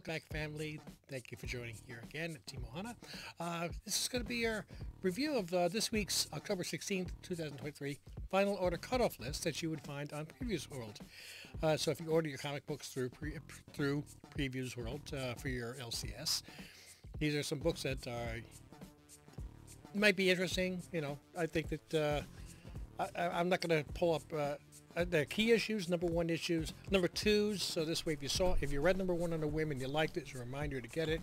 Welcome back, family. Thank you for joining here again at Team Ohana. This is going to be your review of this week's October 16th, 2023 Final Order Cutoff list that you would find on Previews World. So if you order your comic books through Previews World for your LCS, these are some books that might be interesting. You know, I think that I'm not going to pull up the key issues, number one issues, number twos. So this way, if you read number one on a whim and you liked it, it's a reminder to get it.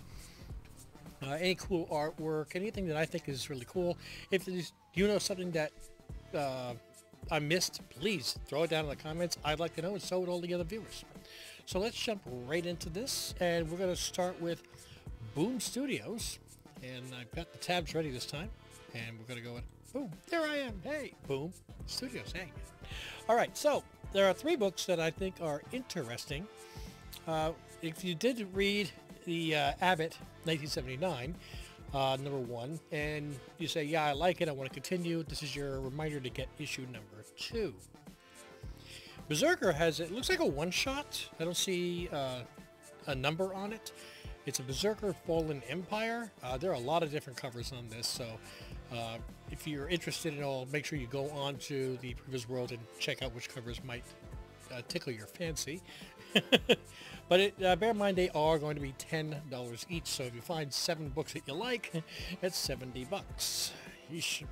Any cool artwork, anything that I think is really cool. If you know something that I missed, please throw it down in the comments. I'd like to know, and so would all the other viewers. So let's jump right into this, and we're going to start with Boom Studios, and I've got the tabs ready this time, and we're going to go with boom. There I am. Hey, Boom Studios. Hey. All right, so there are three books that I think are interesting. If you did read the Abbott 1979, number one, and you say, yeah, I like it, I want to continue, this is your reminder to get issue number 2. Berserker has, it looks like a one-shot. I don't see a number on it. It's a Berserker Fallen Empire. There are a lot of different covers on this, so if you're interested in all, make sure you go on to the Previous World and check out which covers might tickle your fancy. But bear in mind, they are going to be $10 each, so if you find 7 books that you like, it's $70. Yeesh,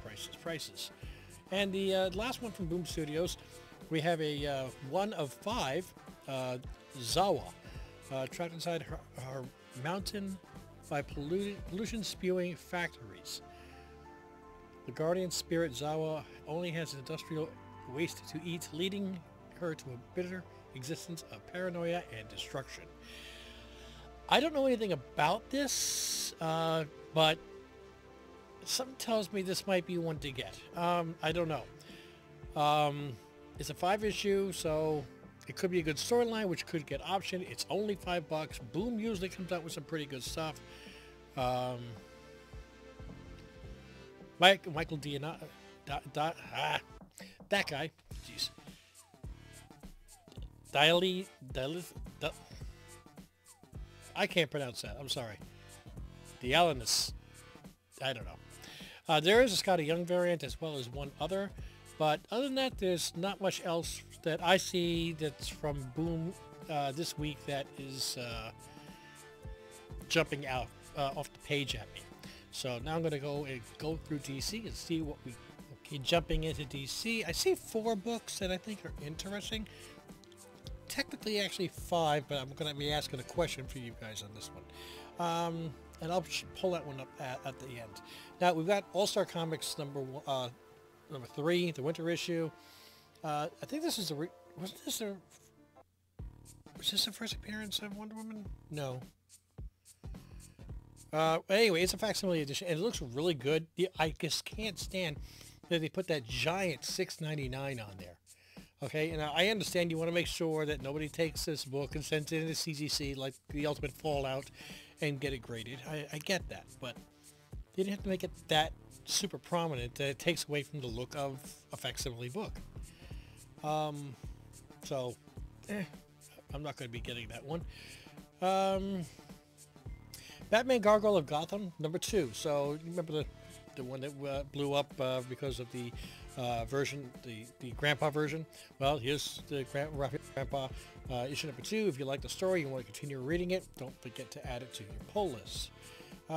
prices. And the last one from Boom Studios, we have a 1 of 5 Zawa, trapped inside her mountain by pollution-spewing factories. The guardian spirit Zawa only has industrial waste to eat, leading her to a bitter existence of paranoia and destruction. I don't know anything about this, but something tells me this might be one to get. I don't know. It's a 5-issue, so it could be a good storyline, which could get optioned. It's only $5. Boom usually comes out with some pretty good stuff. Michael Diana, that guy, jeez. I can't pronounce that. I'm sorry. Dialinus. I don't know. There is a Scotty Young variant as well as one other, but other than that, there's not much else that I see that's from Boom this week that is jumping out off the page at me. So now I'm going to go through DC and see what we... Okay, jumping into DC, I see 4 books that I think are interesting. Technically, actually 5, but I'm going to be asking a question for you guys on this one. And I'll pull that one up at the end. Now, we've got All-Star Comics number 3, the winter issue. I think this is was this the first appearance of Wonder Woman? No. Anyway, it's a facsimile edition, and it looks really good. I just can't stand that they put that giant $6.99 on there. Okay, and I understand you want to make sure that nobody takes this book and sends it into CGC like the Ultimate Fallout and get it graded. I get that, but they didn't have to make it that super prominent that it takes away from the look of a facsimile book. So, I'm not going to be getting that one. Batman Gargoyle of Gotham, number 2. So, you remember the one that blew up because of the version, the Grandpa version? Well, here's the Grandpa issue number 2. If you like the story, you want to continue reading it, don't forget to add it to your pull list.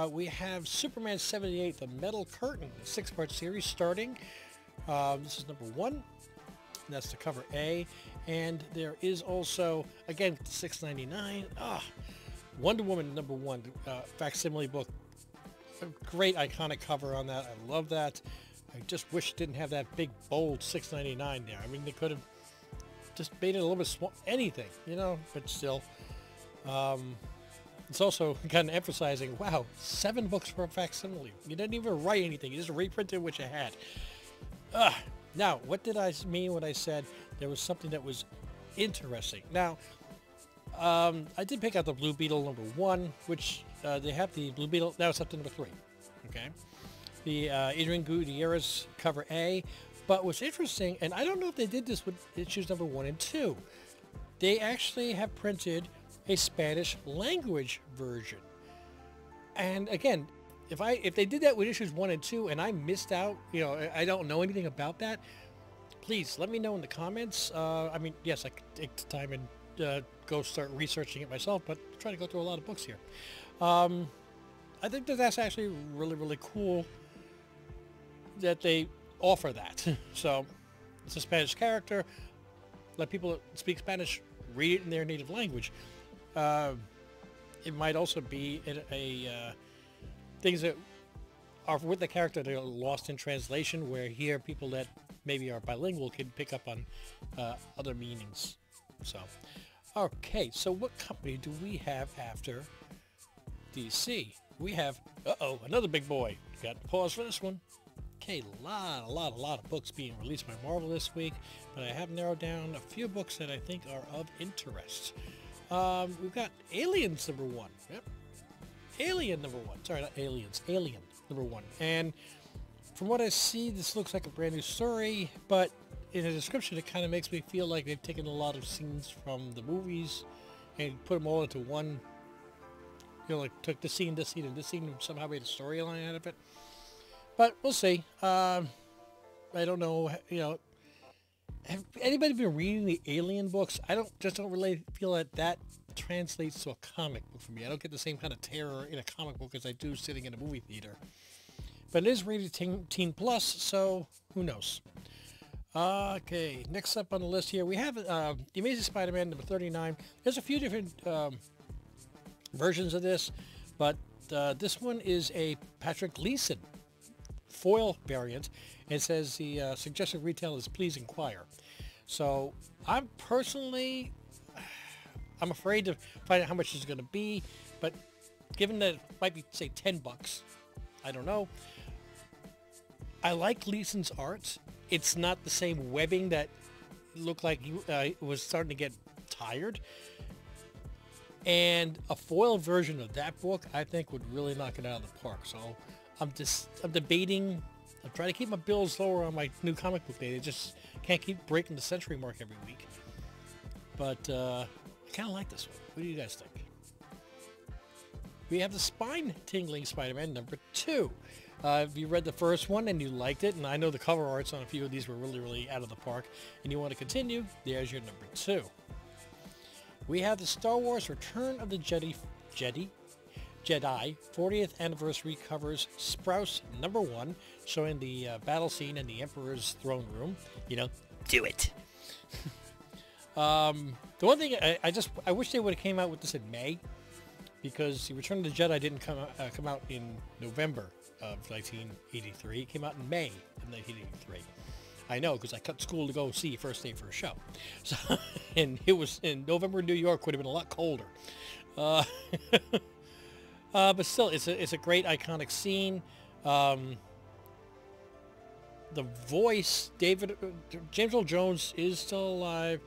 We have Superman 78, The Metal Curtain, a 6-part series starting. This is number 1. That's the cover A. And there is also, again, $6.99. Wonder Woman number 1, facsimile book. A great iconic cover on that. I love that. I just wish it didn't have that big bold $6.99 there. I mean, they could have just made it a little bit small, anything, you know, but still. It's also kind of emphasizing, wow, 7 books for a facsimile. You didn't even write anything. You just reprinted what you had. Now, what did I mean when I said there was something that was interesting? Now, I did pick out the Blue Beetle number 1, which they have the Blue Beetle. Now it's up to number 3. Okay, the Adrian Gutierrez cover A. But what's interesting, and I don't know if they did this with issues number 1 and 2, they actually have printed a Spanish language version. And again, if they did that with issues 1 and 2 and I missed out, I don't know anything about that, please let me know in the comments. I mean, yes, I could take the time and go start researching it myself, but I'm trying to go through a lot of books here. I think that's actually really, really cool that they offer that. So it's a Spanish character. Let people that speak Spanish read it in their native language. It might also be things that are with the character that are lost in translation, where here people that maybe are bilingual can pick up on other meanings. So, okay, so what company do we have after DC? We have, another big boy. Got to pause for this one. Okay, a lot of books being released by Marvel this week, but I have narrowed down a few books that I think are of interest. We've got Aliens #1. Yep. Alien #1. Sorry, not Aliens. Alien #1. And from what I see, this looks like a brand new story, but in the description it kind of makes me feel like they've taken a lot of scenes from the movies and put them all into one, like took this scene, and this scene, and somehow made a storyline out of it. But we'll see. I don't know, have anybody been reading the Alien books? I don't really feel that translates to a comic book for me. I don't get the same kind of terror in a comic book as I do sitting in a movie theater. But it is rated teen plus, so who knows? Okay, next up on the list here, we have The Amazing Spider-Man #39. There's a few different versions of this, but this one is a Patrick Gleason foil variant. It says the suggested retail is please inquire. So I'm afraid to find out how much it's going to be, but given that it might be, say, $10, I don't know. I like Gleason's art. It's not the same webbing that looked like he was starting to get tired. And a foil version of that book, I think, would really knock it out of the park. So I'm debating. I'm trying to keep my bills lower on my new comic book day. I just can't keep breaking the century mark every week. But I kind of like this one. What do you guys think? We have the spine-tingling Spider-Man #2. If you read the first one and you liked it, and I know the cover arts on a few of these were really, really out of the park, and you want to continue, there's your #2. We have the Star Wars Return of the Jedi 40th Anniversary Covers Sprouse #1, showing the battle scene in the Emperor's throne room. Do it. The one thing I wish they would have came out with this in May, because the Return of the Jedi didn't come out in November of 1983. It came out in May of 1983. I know, because I cut school to go see first day for a show. So, and it was in November in New York, would have been a lot colder. But still, it's a great iconic scene. The voice, James Earl Jones is still alive.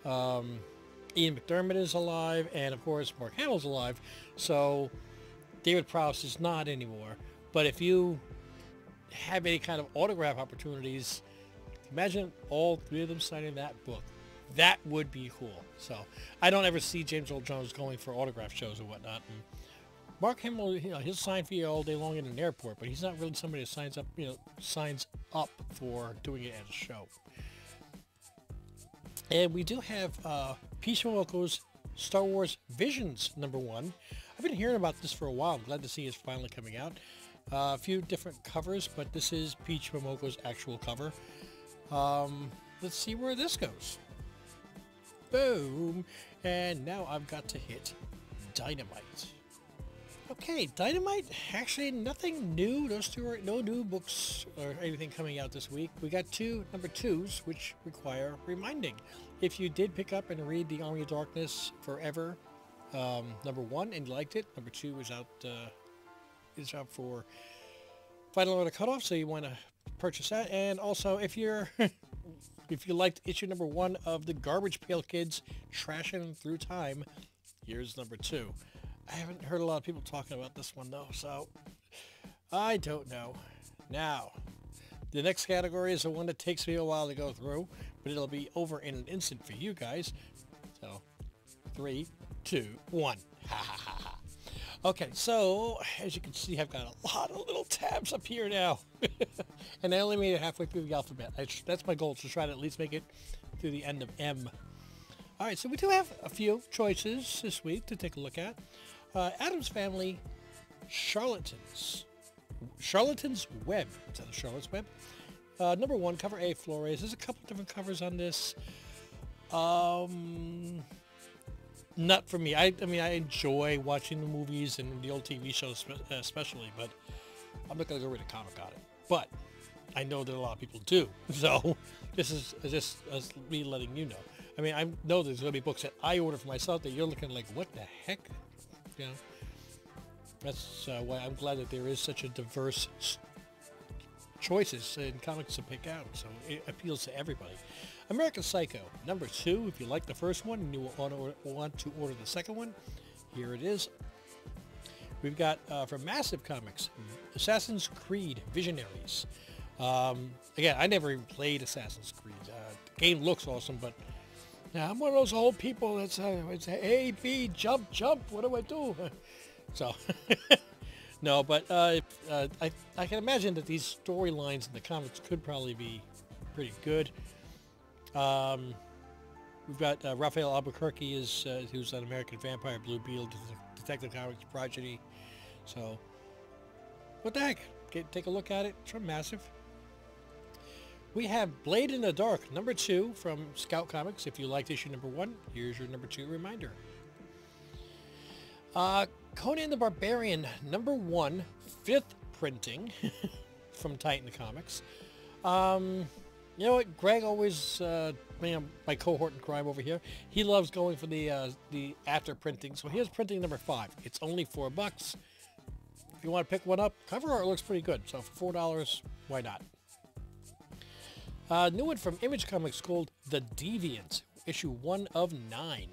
Ian McDermott is alive, and of course Mark Hamill's alive. So David Prowse is not anymore. But if you have any kind of autograph opportunities, imagine all three of them signing that book. That would be cool. So I don't ever see James Earl Jones going for autograph shows or whatnot. And Mark Hamill, he'll sign for you all day long in an airport, but he's not really somebody that signs up for doing it at a show. And we do have Peach Momoko's Star Wars Visions #1. I've been hearing about this for a while. I'm glad to see it's finally coming out. A few different covers, but this is Peach Momoko's actual cover. Let's see where this goes. Boom. And now I've got to hit Dynamite. Okay, Dynamite, actually nothing new. Those two are no new books or anything coming out this week. We got two #2s, which require reminding. If you did pick up and read The Army of Darkness Forever, #1, and you liked it, #2 is out for Final Order Cutoff, so you want to purchase that. And also, if you liked issue #1 of the Garbage Pail Kids Trashing Through Time, here's #2. I haven't heard a lot of people talking about this one though, so I don't know. Now, the next category is the one that takes me a while to go through, but it'll be over in an instant for you guys. So 3, 2, 1. Ha ha ha ha. Okay, so as you can see, I've got a lot of little tabs up here now. And I only made it halfway through the alphabet. That's my goal, to try to at least make it through the end of M. All right, so we do have a few choices this week to take a look at. Addams Family, Charlatans. Charlatan's Web. Is that a Charlotte's Web? Number 1, cover A, Flores. There's a couple different covers on this. Not for me. I mean, I enjoy watching the movies and the old TV shows especially, but I'm not going to go read a comic on it. But I know that a lot of people do. So this is just me letting you know. I mean, I know there's going to be books that I order for myself that you're looking like, what the heck? You know, that's why I'm glad that there is such a diverse choices in comics to pick out, so it appeals to everybody. American Psycho, number 2. If you like the first one and you want to order the second one, here it is. We've got from Massive Comics, Assassin's Creed Visionaries. Again, I never even played Assassin's Creed. The game looks awesome, but now I'm one of those old people that's it's A, B, jump, what do I do? So no, but I can imagine that these storylines in the comics could probably be pretty good. We've got Raphael Albuquerque who's an American Vampire, Blue Beetle, Detective Comics progeny. So what the heck? Take a look at it. It's from Massive. We have Blade in the Dark, number 2 from Scout Comics. If you liked issue number 1, here's your number 2 reminder. Conan the Barbarian, number 1, 5th printing from Titan Comics. You know what? Greg always, my cohort in crime over here, he loves going for the after printing. So here's printing number 5. It's only $4. If you want to pick one up, cover art looks pretty good. So for $4, why not? New one from Image Comics called The Deviant, issue 1 of 9.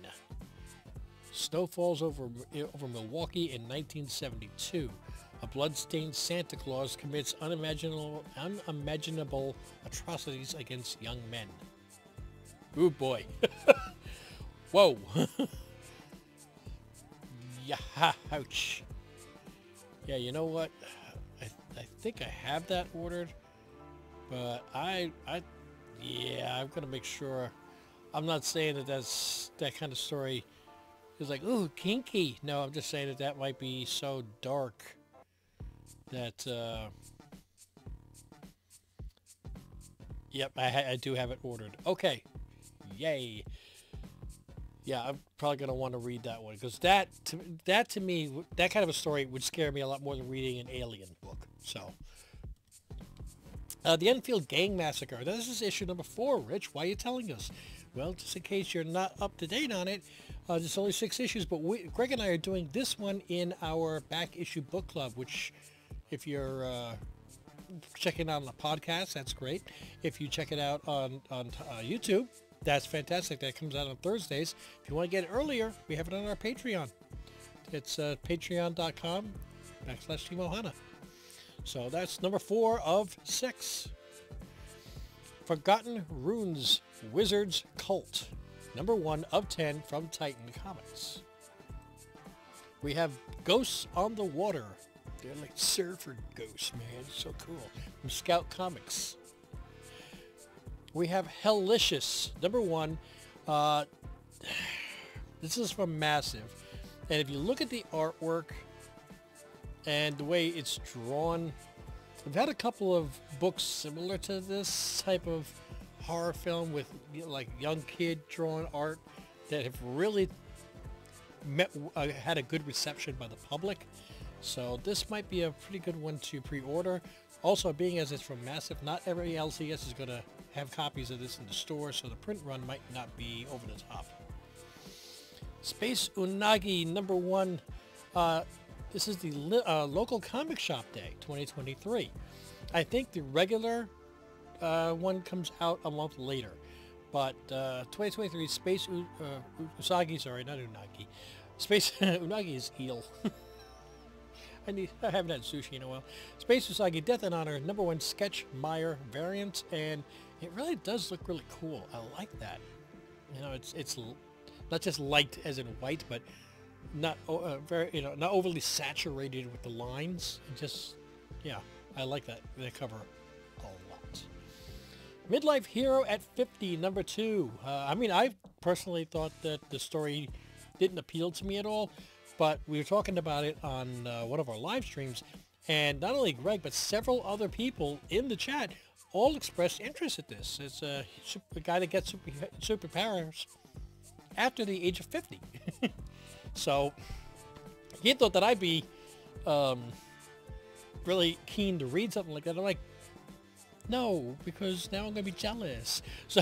Snow falls over Milwaukee in 1972. A blood-stained Santa Claus commits unimaginable atrocities against young men. Ooh boy. Whoa. Yeah, ouch. Yeah, you know what? I think I have that ordered, but I'm gonna make sure. I'm not saying that that's that kind of story is like, ooh, kinky. No, I'm just saying that might be so dark that, yep, I do have it ordered. Okay, yay. Yeah, I'm probably going to want to read that one, because that to me, that kind of a story would scare me a lot more than reading an Alien book. So, the Enfield Gang Massacre. This is issue number 4, Rich. Why are you telling us? Well, just in case you're not up to date on it, there's only 6 issues, but Greg and I are doing this one in our back issue book club, which if you're checking out on the podcast, that's great. If you check it out on YouTube, that's fantastic. That comes out on Thursdays. If you want to get it earlier, we have it on our Patreon. It's patreon.com/Team Ohana. So that's number 4 of 6. Forgotten Runes, Wizard's Cult, number 1 of 10 from Titan Comics. We have Ghosts on the Water. They're like surfer ghosts, man. It's so cool. From Scout Comics. We have Hellicious, number 1. This is from Massive. And if you look at the artwork and the way it's drawn, we've had a couple of books similar to this type of horror film with like young kid drawn art that have really had a good reception by the public. So this might be a pretty good one to pre-order. Also, being as it's from Massive, not every LCS is going to have copies of this in the store, so the print run might not be over the top. Space Unagi, number 1. This is the local comic shop day, 2023. I think the regular one comes out a month later, but 2023 Space Usagi, sorry, not Unagi. Space Unagi is eel. I haven't had sushi in a while. Space Usagi Death and Honor, number 1 Sketch Meyer variant, and it really does look really cool. I like that. You know, it's not just light as in white, but not very, not overly saturated with the lines. It just, yeah, I like that. They cover a lot. Midlife Hero at 50, number 2. I mean, I personally thought that the story didn't appeal to me at all, but we were talking about it on one of our live streams, and not only Greg, but several other people in the chat all expressed interest in this. It's a guy that gets superpowers after the age of 50. So he thought that I'd be really keen to read something like that. I'm like, no, because now I'm going to be jealous. So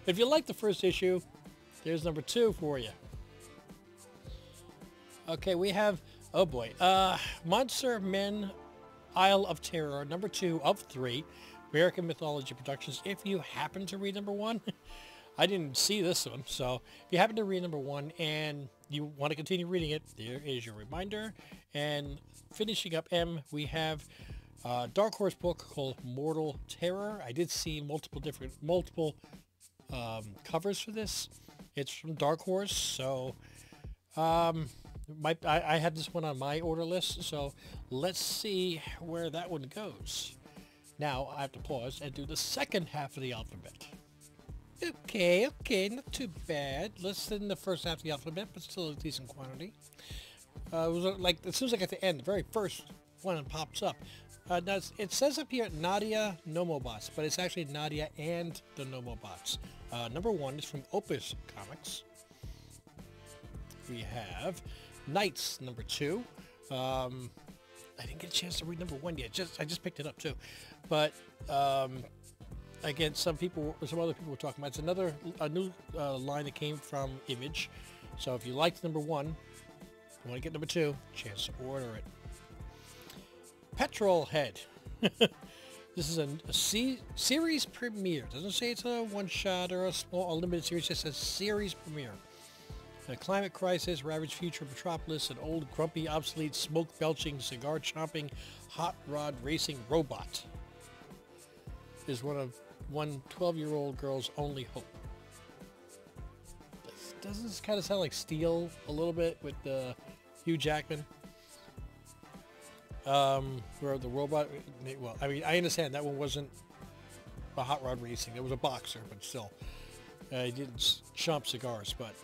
if you like the first issue, there's number 2 for you. Okay, we have, oh boy, Monster Men Isle of Terror, number 2 of 3, American Mythology Productions. If you happen to read number 1, I didn't see this one, so if you happen to read number 1 and you want to continue reading it, there is your reminder. And finishing up M, we have a Dark Horse book called Mortal Terror. I did see multiple covers for this. It's from Dark Horse, so I had this one on my order list, so let's see where that one goes. Now I have to pause and do the second half of the alphabet. Okay, not too bad. Less than the first half of the alphabet, but still a decent quantity. It was like, as soon as I get to the end, the very first one pops up. Now it says up here Nadia Nomobots, but it's actually Nadia and the Nomobots. Number 1 is from Opus Comics. We have Knights, number 2. I didn't get a chance to read number 1 yet. I just picked it up too. But again, some other people were talking about. It's a new line that came from Image. So if you liked number 1, you want to get number 2, chance to order it. Petrol Head. This is a series premiere. Doesn't say it's a one-shot or a limited series. It just says series premiere. A climate crisis, ravaged future metropolis, an old, grumpy, obsolete, smoke-belching, cigar-chomping, hot rod racing robot is one 12-year-old girl's only hope. Doesn't this kind of sound like Steel a little bit with Hugh Jackman? Where the robot, well, I mean, I understand that one wasn't a hot rod racing. It was a boxer, but still. He didn't chomp cigars, but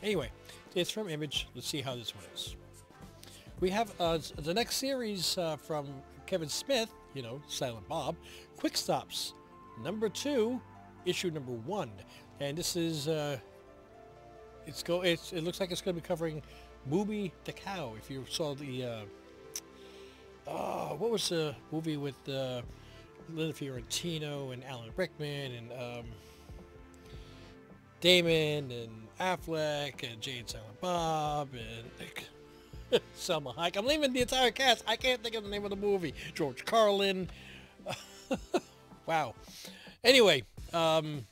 anyway, it's from Image. Let's see how this one is. We have the next series from Kevin Smith, Silent Bob, Quick Stops, number 2, issue number 1, and this is it looks like it's going to be covering Mooby the Cow. If you saw the what was the movie with Linda Fiorentino and Alan Rickman and Damon and Affleck and Jay and Silent Bob and Selma Hayek. I'm naming the entire cast. I can't think of the name of the movie. George Carlin. Wow. Anyway, the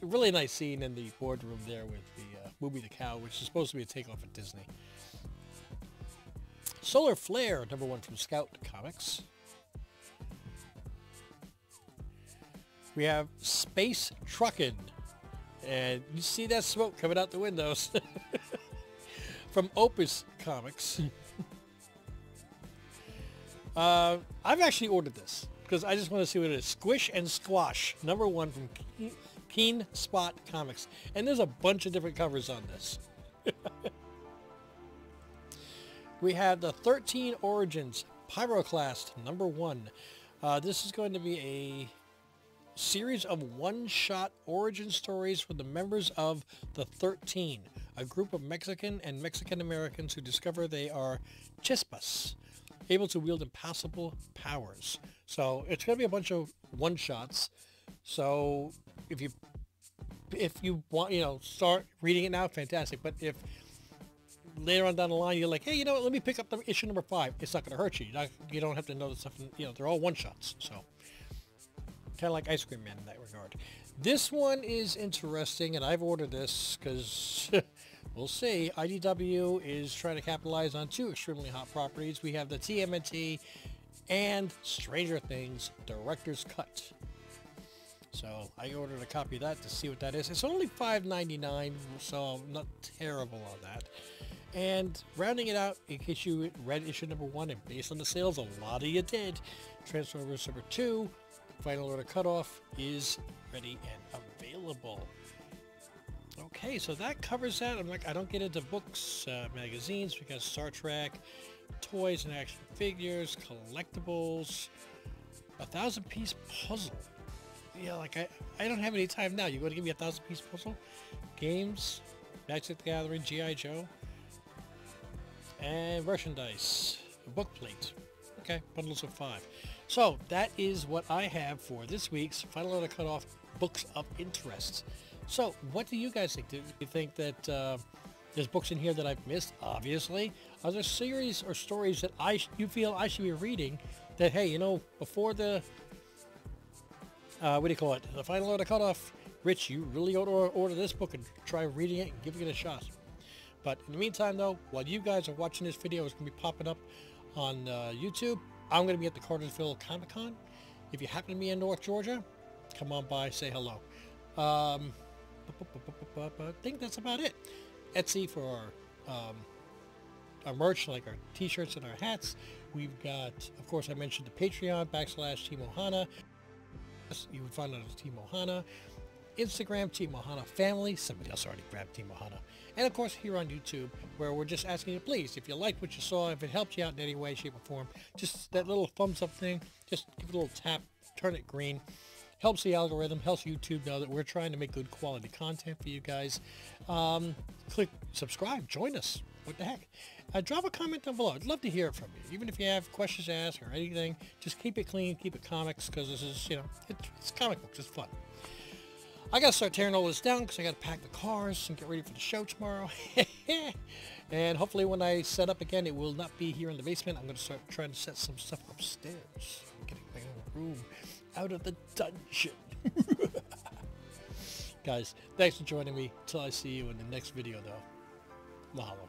really nice scene in the boardroom there with the Mooby the Cow, which is supposed to be a takeoff at Disney. Solar Flare, number 1 from Scout Comics. We have Space Truckin', and you see that smoke coming out the windows. From Opus Comics. I've actually ordered this because I just want to see what it is. Squish and Squash, number 1 from Keen Spot Comics, and there's a bunch of different covers on this. We have the 13 Origins Pyroclast, number 1. This is going to be a series of one-shot origin stories for the members of the 13, a group of Mexican and Mexican-Americans who discover they are chispas, able to wield impossible powers. So it's going to be a bunch of one-shots. So if you want, start reading it now, fantastic. But if later on down the line you're like, hey, let me pick up the issue number 5, it's not going to hurt you. You don't have to know the stuff. They're all one-shots. So kind of like Ice Cream Man in that regard. This one is interesting, and I've ordered this because we'll see. IDW is trying to capitalize on 2 extremely hot properties. We have the TMNT and Stranger Things Director's Cut. So I ordered a copy of that to see what that is. It's only $5.99, so I'm not terrible on that. And rounding it out, in case you read issue number 1, and based on the sales, a lot of you did, Transformers number 2, Final Order Cutoff, is ready and available. Okay, so that covers that. I'm like, I don't get into books, magazines, because Star Trek, toys and action figures, collectibles, 1,000-piece puzzle. Yeah, like I don't have any time now. You going to give me a 1,000-piece puzzle? Games, Magic the Gathering, G.I. Joe, and merchandise, a book plate. Okay, bundles of 5. So that is what I have for this week's Final Order Cutoff Books of Interest. So what do you guys think? Do you think that there's books in here that I've missed? Obviously. Are there series or stories that you feel I should be reading that, hey, you know, before the what do you call it? The Final Order Cutoff, Rich, you really ought to order this book and try reading it and giving it a shot. But in the meantime, though, while you guys are watching this video, it's going to be popping up on YouTube. I'm going to be at the Cartersville Comic-Con. If you happen to be in North Georgia, come on by, say hello. I think that's about it. Etsy for our merch, like our t-shirts and our hats. We've got, of course, I mentioned the Patreon, /Team Ohana. You would find it as Team Ohana. Instagram, Team Ohana Family. Somebody else already grabbed Team Ohana. And of course here on YouTube, where we're just asking you, please, if you liked what you saw, if it helped you out in any way, shape, or form, just that little thumbs up thing, just give it a little tap, turn it green. Helps the algorithm, helps YouTube know that we're trying to make good quality content for you guys. Click subscribe, join us. What the heck? Drop a comment down below. I'd love to hear it from you. Even if you have questions to ask or anything, just keep it clean, keep it comics, because this is, you know, it's comic books, it's fun. I gotta start tearing all this down because I gotta pack the cars and get ready for the show tomorrow. And hopefully when I set up again, it will not be here in the basement. I'm gonna start trying to set some stuff upstairs. Getting my own room out of the dungeon. Guys, thanks for joining me. Till I see you in the next video, though. Mahalo.